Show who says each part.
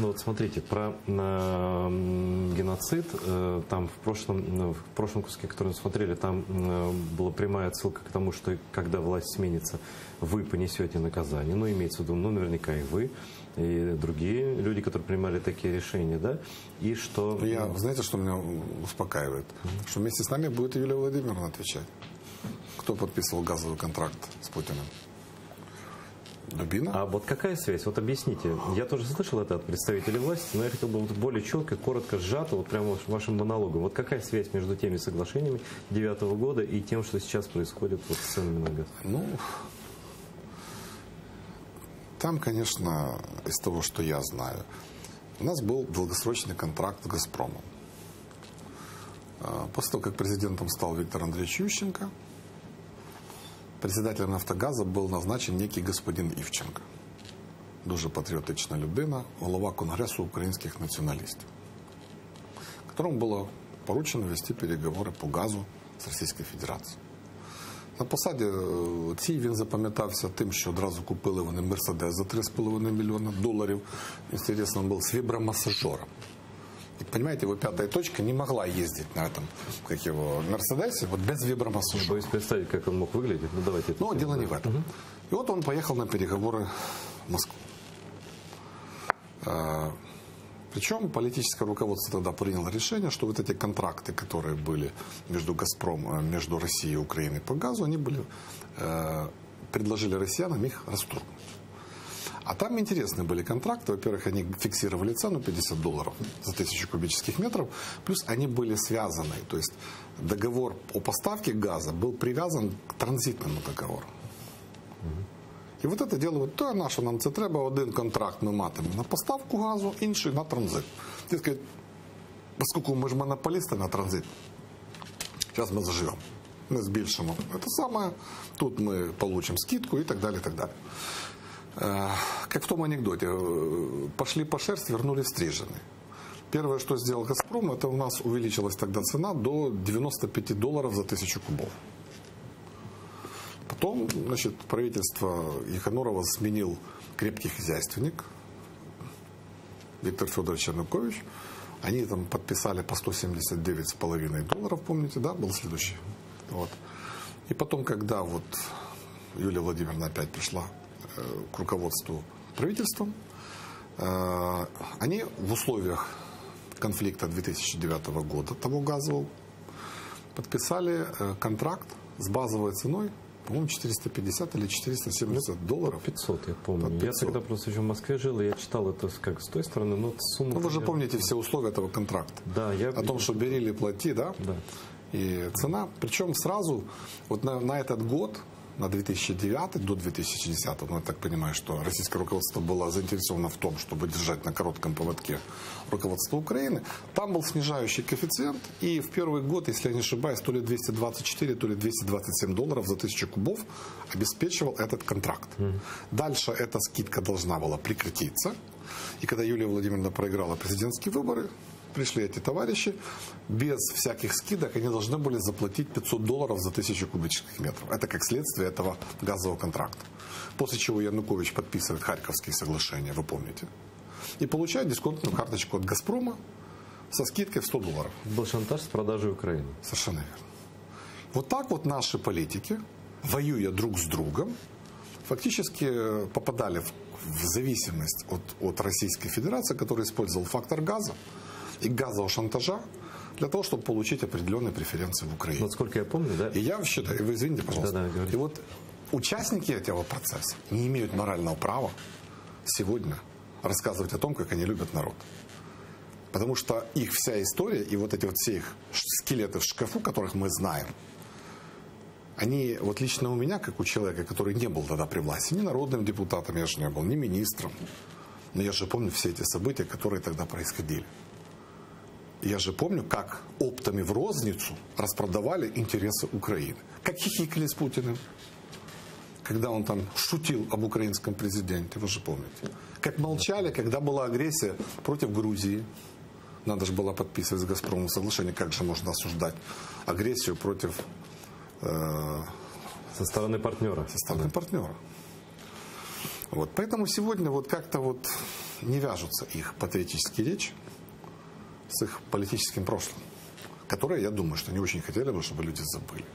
Speaker 1: Ну вот смотрите, про геноцид, там в прошлом куске, который мы смотрели, там была прямая отсылка к тому, что когда власть сменится, вы понесете наказание. Ну, имеется в виду, ну, наверняка и вы, и другие люди, которые принимали такие решения, да, и что...
Speaker 2: Знаете, что меня успокаивает? Что вместе с нами будет Юлия Владимировна отвечать. Кто подписывал газовый контракт с Путиным? Дубина?
Speaker 1: А вот какая связь? Вот объясните. Я тоже слышал это от представителей власти, но я хотел бы вот более четко, коротко, сжато, вот прямо вашим монологом. Вот какая связь между теми соглашениями 2009 года и тем, что сейчас происходит вот с ценами на газ?
Speaker 2: Ну, там, конечно, из того, что я знаю, у нас был долгосрочный контракт с «Газпромом». После того, как президентом стал Виктор Андреевич Ющенко, председателем «Нафтогаза» был назначен некий господин Івченко. Дуже патріотична людина, голова Конгресу українських націоналістів, которому було поручено вести переговори по газу з Російською Федерацією. На посаді цій він запам'ятався тим, що одразу купили вони «Мерседес» за $3,5 мільйона. Інтересно, він був з вібромассажером. И, понимаете, его пятая точка не могла ездить на этом, как его, Мерседесе, вот без вибромассажера.
Speaker 1: Боюсь представить, как он мог выглядеть. Ну, давайте.
Speaker 2: Но дело не в этом. И вот он поехал на переговоры в Москву. Причем политическое руководство тогда приняло решение, что вот эти контракты, которые были между «Газпромом», между Россией и Украиной по газу, они были, предложили россиянам их расторгнуть. А там интересные были контракты. Во-первых, они фиксировали цену $50 за 1000 кубических метров. Плюс они были связаны. То есть договор о поставке газа был привязан к транзитному договору. І от це діло, то на що нам це треба, один контракт ми матимемо на поставку газу, інший на транзит. Ти скажуть, оскільки ми ж монополісти на транзит, зараз ми заживемо, ми збільшимо це саме, тут ми получимо скидку і так далі, і так далі. Как в том анекдоте, пошли по шерсти, вернулись стриженные. Первое, что сделал «Газпром», это у нас увеличилась тогда цена до $95 за 1000 кубов. Потом, значит, правительство Еханурова сменил крепкий хозяйственник Виктор Федорович Янукович. Они там подписали по $179,5, помните, да, был следующий. Вот. И потом, когда вот Юлия Владимировна опять пришла к руководству правительства, они в условиях конфликта 2009 года, того газового, подписали контракт с базовой ценой, по-моему, $450 или $470.
Speaker 1: 500, я помню. 500. Я тогда просто еще в Москве жил, и я читал это как с той стороны, но сумма...
Speaker 2: Ну, вы же помните все условия этого контракта.
Speaker 1: Да, я...
Speaker 2: О том, что бери или плати, да?
Speaker 1: Да.
Speaker 2: И цена, причем сразу, вот на этот год, на 2009 до 2010, ну, я так понимаю, что российское руководство было заинтересовано в том, чтобы держать на коротком поводке руководство Украины, там был снижающий коэффициент, и в первый год, если я не ошибаюсь, то ли $224, то ли $227 за 1000 кубов обеспечивал этот контракт. Дальше эта скидка должна была прекратиться, и когда Юлия Владимировна проиграла президентские выборы, пришли эти товарищи, без всяких скидок они должны были заплатить $500 за 1000 кубических метров. Это как следствие этого газового контракта. После чего Янукович подписывает Харьковские соглашения, вы помните, и получает дисконтную карточку от «Газпрома» со скидкой в $100.
Speaker 1: Был шантаж с продажей Украины.
Speaker 2: Совершенно верно. Вот так вот наши политики, воюя друг с другом, фактически попадали в зависимость от Российской Федерации, которая использовала фактор газа и газового шантажа для того, чтобы получить определенные преференции в Украине.
Speaker 1: Насколько я помню, да?
Speaker 2: И я считаю, вы извините, пожалуйста,
Speaker 1: да,
Speaker 2: и вот участники этого процесса не имеют морального права сегодня рассказывать о том, как они любят народ. Потому что их вся история и вот эти вот все их скелеты в шкафу, которых мы знаем, они, вот лично у меня, как у человека, который не был тогда при власти, ни народным депутатом я же не был, ни министром, но я же помню все эти события, которые тогда происходили. Я же помню, как оптами в розницу распродавали интересы Украины. Как хихикали с Путиным, когда он там шутил об украинском президенте, вы же помните. Как молчали, когда была агрессия против Грузии. Надо же было подписывать с «Газпромом» соглашение, как же можно осуждать агрессию против...
Speaker 1: Со стороны партнера.
Speaker 2: Со стороны партнера. Вот. Поэтому сегодня вот как-то вот не вяжутся их патриотические речи с их политическим прошлым, которое, я думаю, что не очень хотели бы, чтобы люди забыли.